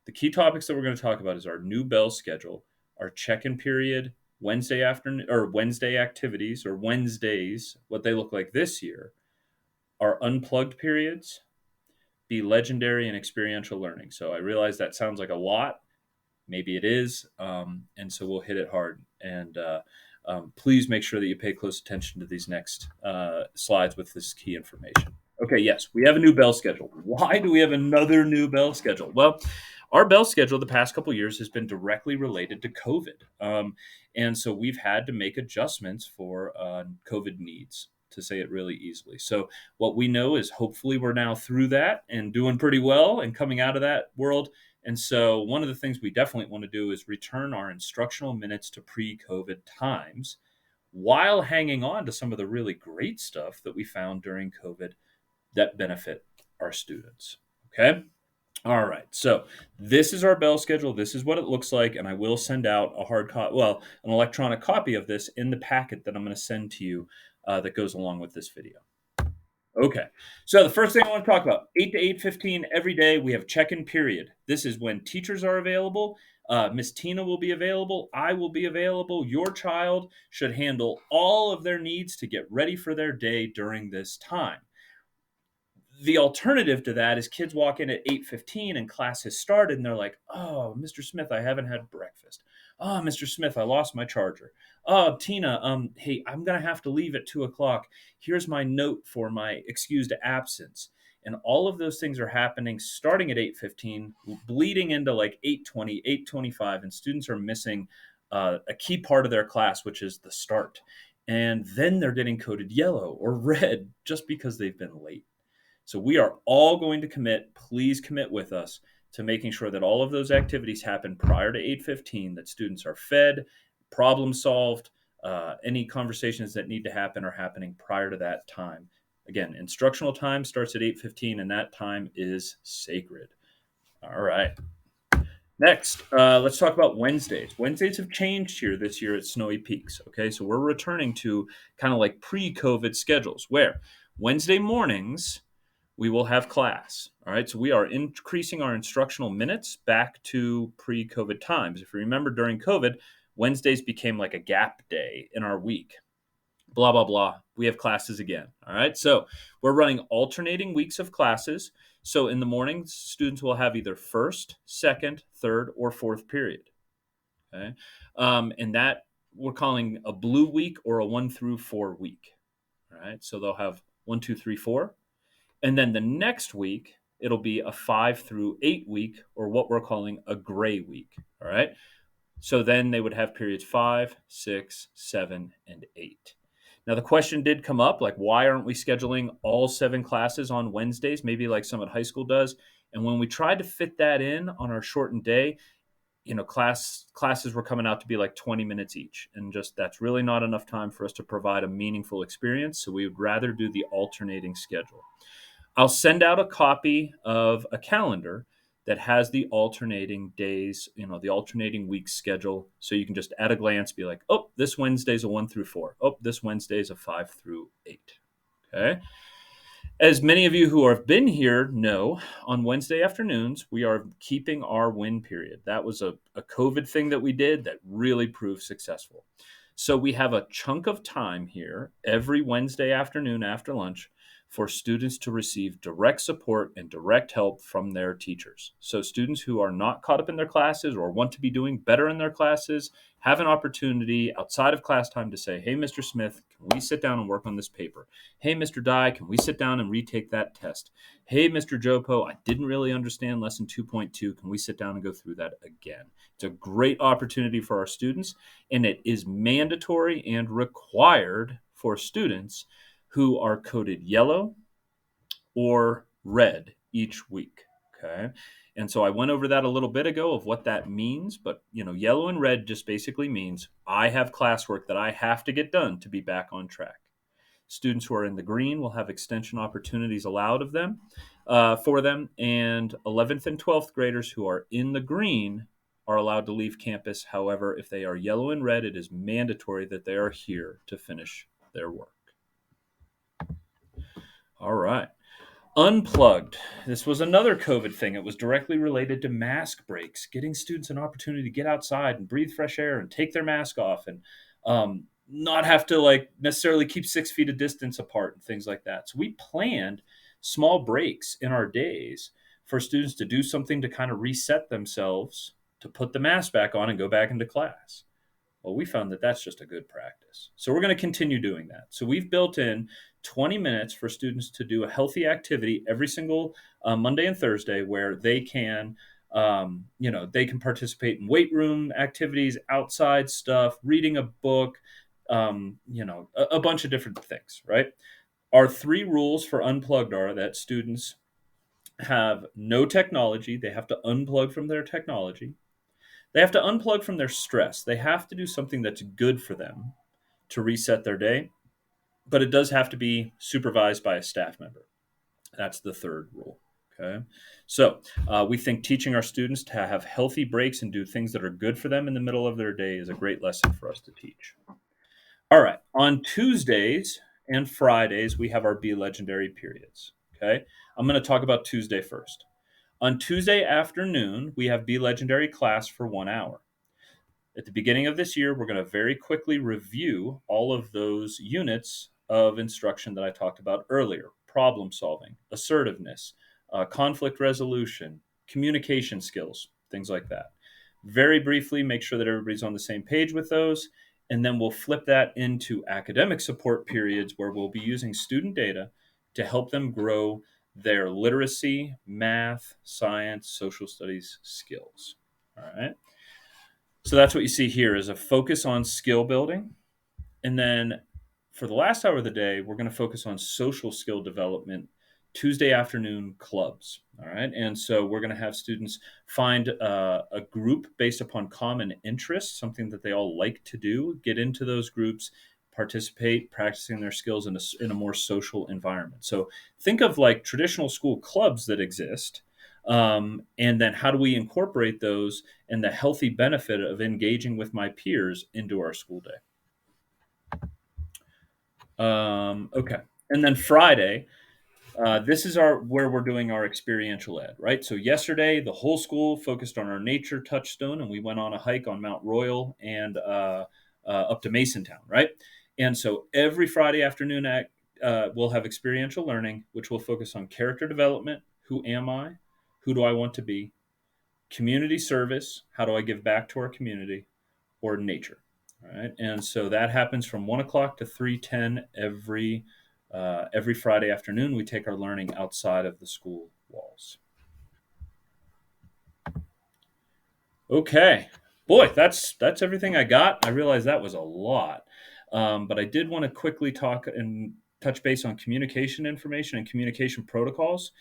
The key topics that we're going to talk about is our new bell schedule, our check-in period, Wednesday afternoon or Wednesday activities or Wednesdays, what they look like this year, our unplugged periods, be legendary and experiential learning. So I realize that sounds like a lot. Maybe it is. And so we'll hit it hard. And please make sure that you pay close attention to these next slides with this key information. Okay, yes, we have a new bell schedule. Why do we have another new bell schedule? Well, our bell schedule the past couple of years has been directly related to COVID. And so we've had to make adjustments for COVID needs, to say it really easily. So what we know is hopefully we're now through that and doing pretty well and coming out of that world. And so one of the things we definitely want to do is return our instructional minutes to pre-COVID times while hanging on to some of the really great stuff that we found during COVID that benefit our students. Okay. All right. So this is our bell schedule. This is what it looks like. And I will send out an electronic copy of this in the packet that I'm going to send to you that goes along with this video. Okay. So the first thing I want to talk about, 8 to 8:15 every day, we have check-in period. This is when teachers are available. Miss Tina will be available. I will be available. Your child should handle all of their needs to get ready for their day during this time. The alternative to that is kids walk in at 8:15 and class has started and they're like, "Oh, Mr. Smith, I haven't had breakfast. Oh, Mr. Smith, I lost my charger. Oh, Tina, hey, I'm gonna have to leave at 2 o'clock. Here's my note for my excused absence." And all of those things are happening starting at 8:15, bleeding into like 8:20, 8:25, and students are missing a key part of their class, which is the start. And then they're getting coded yellow or red just because they've been late. So we are all going to commit, please commit with us to making sure that all of those activities happen prior to 8:15, that students are fed, problem solved, any conversations that need to happen are happening prior to that time. Again, instructional time starts at 8:15 and that time is sacred. All right. Next, let's talk about Wednesdays. Wednesdays have changed here this year at Snowy Peaks. Okay, so we're returning to kind of like pre-COVID schedules where Wednesday mornings we will have class. All right. So we are increasing our instructional minutes back to pre-COVID times. If you remember during COVID, Wednesdays became like a gap day in our week. Blah, blah, blah. We have classes again. All right. So we're running alternating weeks of classes. So in the morning, students will have either first, second, third, or fourth period. Okay. And that we're calling a blue week or a 1 through 4 week. All right. So they'll have 1, 2, 3, 4. And then the next week, it'll be a 5 through 8 week, or what we're calling a gray week. All right. So then they would have periods 5, 6, 7, and 8. Now, the question did come up, like, why aren't we scheduling all 7 classes on Wednesdays, maybe like some at high school does? And when we tried to fit that in on our shortened day, classes were coming out to be like 20 minutes each. And just that's really not enough time for us to provide a meaningful experience. So we would rather do the alternating schedule. I'll send out a copy of a calendar that has the alternating days, the alternating week schedule. So you can just at a glance be like, oh, this Wednesday's a 1 through 4. Oh, this Wednesday's a 5 through 8. Okay. As many of you who have been here know, on Wednesday afternoons, we are keeping our win period. That was a COVID thing that we did that really proved successful. So we have a chunk of time here every Wednesday afternoon after lunch for students to receive direct support and direct help from their teachers. So students who are not caught up in their classes or want to be doing better in their classes have an opportunity outside of class time to say, hey, Mr. Smith, can we sit down and work on this paper? Hey, Mr. Dye, can we sit down and retake that test? Hey, Mr. Jopo, I didn't really understand lesson 2.2. Can we sit down and go through that again? It's a great opportunity for our students, and it is mandatory and required for students who are coded yellow or red each week. Okay. And so I went over that a little bit ago of what that means, but yellow and red just basically means I have classwork that I have to get done to be back on track. Students who are in the green will have extension opportunities allowed of them for them, and 11th and 12th graders who are in the green are allowed to leave campus. However, if they are yellow and red, it is mandatory that they are here to finish their work. All right. Unplugged. This was another COVID thing. It was directly related to mask breaks, getting students an opportunity to get outside and breathe fresh air and take their mask off and not have to like necessarily keep 6 feet of distance apart and things like that. So we planned small breaks in our days for students to do something to kind of reset themselves, to put the mask back on and go back into class. Well, we found that that's just a good practice. So we're going to continue doing that. So we've built in 20 minutes for students to do a healthy activity every single Monday and Thursday where they can, they can participate in weight room activities, outside stuff, reading a book, a bunch of different things, right? Our 3 rules for Unplugged are that students have no technology. They have to unplug from their technology. They have to unplug from their stress. They have to do something that's good for them to reset their day, but it does have to be supervised by a staff member. That's the 3rd rule. Okay. So we think teaching our students to have healthy breaks and do things that are good for them in the middle of their day is a great lesson for us to teach. All right. On Tuesdays and Fridays, we have our Be Legendary periods. Okay. I'm going to talk about Tuesday first. On Tuesday afternoon, we have Be Legendary class for 1 hour. At the beginning of this year, we're going to very quickly review all of those units of instruction that I talked about earlier: problem solving, assertiveness, conflict resolution, communication skills, things like that. Very briefly, make sure that everybody's on the same page with those. And then we'll flip that into academic support periods where we'll be using student data to help them grow their literacy, math, science, social studies skills. All right. So that's what you see here is a focus on skill building. And then for the last hour of the day, we're going to focus on social skill development, Tuesday afternoon clubs. All right. And so we're going to have students find a group based upon common interests, something that they all like to do, get into those groups, participate, practicing their skills in a more social environment. So think of like traditional school clubs that exist. And then how do we incorporate those and the healthy benefit of engaging with my peers into our school day? Okay. And then Friday, this is where we're doing our experiential ed, right? So yesterday, the whole school focused on our nature touchstone, and we went on a hike on Mount Royal and up to Masontown, right? And so every Friday afternoon, we'll have experiential learning, which will focus on character development. Who am I? Who do I want to be? Community service. How do I give back to our community? Or nature. All right. And so that happens from 1 o'clock to 3:10 every Friday afternoon. We take our learning outside of the school walls. Okay, boy, that's everything I got. I realize that was a lot, but I did want to quickly talk and touch base on communication information and communication protocols.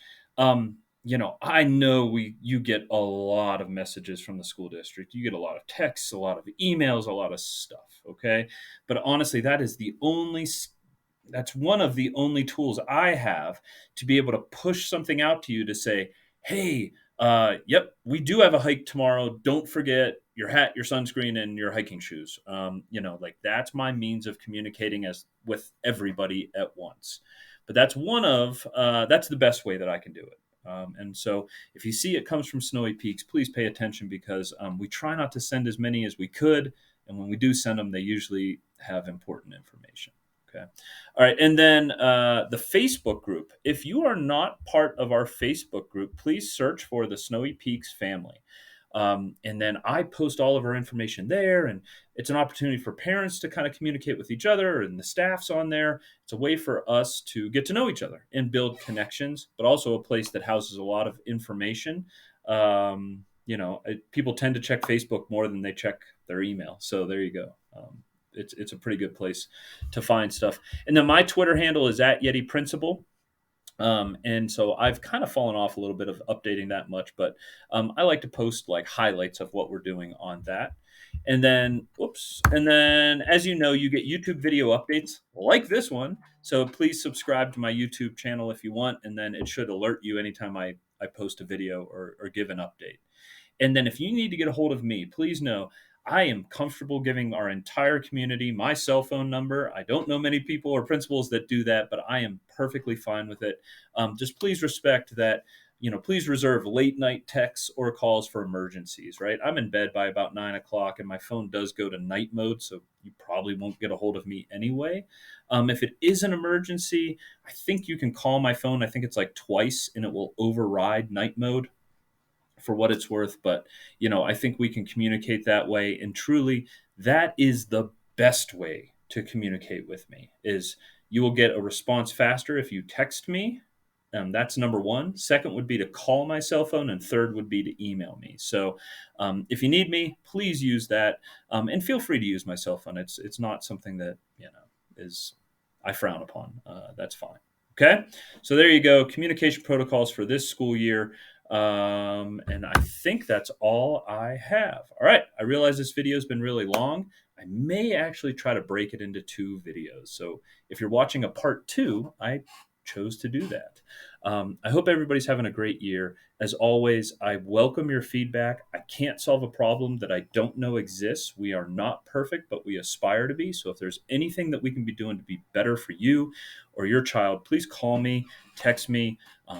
I know you get a lot of messages from the school district. You get a lot of texts, a lot of emails, a lot of stuff. Okay, but honestly, that's one of the only tools I have to be able to push something out to you to say, hey, yep, we do have a hike tomorrow. Don't forget your hat, your sunscreen, and your hiking shoes. Like that's my means of communicating as with everybody at once. But that's the best way that I can do it. And so if you see it comes from Snowy Peaks, please pay attention because we try not to send as many as we could. And when we do send them, they usually have important information. Okay. All right. And then the Facebook group. If you are not part of our Facebook group, please search for the Snowy Peaks family. And then I post all of our information there. And it's an opportunity for parents to kind of communicate with each other, and the staff's on there. It's a way for us to get to know each other and build connections, but also a place that houses a lot of information. People tend to check Facebook more than they check their email. So there you go. It's a pretty good place to find stuff. And then my Twitter handle is at Yeti Principal. And so I've kind of fallen off a little bit of updating that much, but I like to post like highlights of what we're doing on that. And then, as you know, you get YouTube video updates like this one. So please subscribe to my YouTube channel if you want, and then it should alert you anytime I post a video or give an update. And then if you need to get a hold of me, please know I am comfortable giving our entire community my cell phone number. I don't know many people or principals that do that, but I am perfectly fine with it. Just please respect that. Please reserve late night texts or calls for emergencies, right? I'm in bed by about 9 o'clock and my phone does go to night mode, so you probably won't get a hold of me anyway. If it is an emergency, I think you can call my phone. I think it's like twice and it will override night mode for what it's worth. But, I think we can communicate that way. And truly, that is the best way to communicate with me is you will get a response faster if you text me. That's number one. Second would be to call my cell phone, and third would be to email me. So, if you need me, please use that, and feel free to use my cell phone. It's not something that is I frown upon. That's fine. Okay, so there you go. Communication protocols for this school year. And I think that's all I have. All right. I realize this video has been really long. I may actually try to break it into 2 videos. So if you're watching a part 2, I chose to do that. I hope everybody's having a great year. As always, I welcome your feedback. I can't solve a problem that I don't know exists. We are not perfect, but we aspire to be. So if there's anything that we can be doing to be better for you or your child, please call me, text me,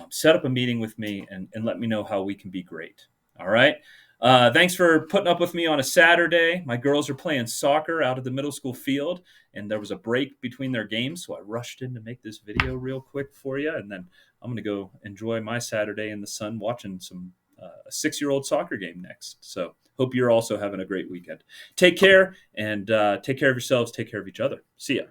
set up a meeting with me, and let me know how we can be great. All right. Thanks for putting up with me on a Saturday. My girls are playing soccer out at the middle school field, and there was a break between their games, so I rushed in to make this video real quick for you, and then I'm going to go enjoy my Saturday in the sun watching a 6-year-old soccer game next. So hope you're also having a great weekend. Take care, and take care of yourselves. Take care of each other. See ya.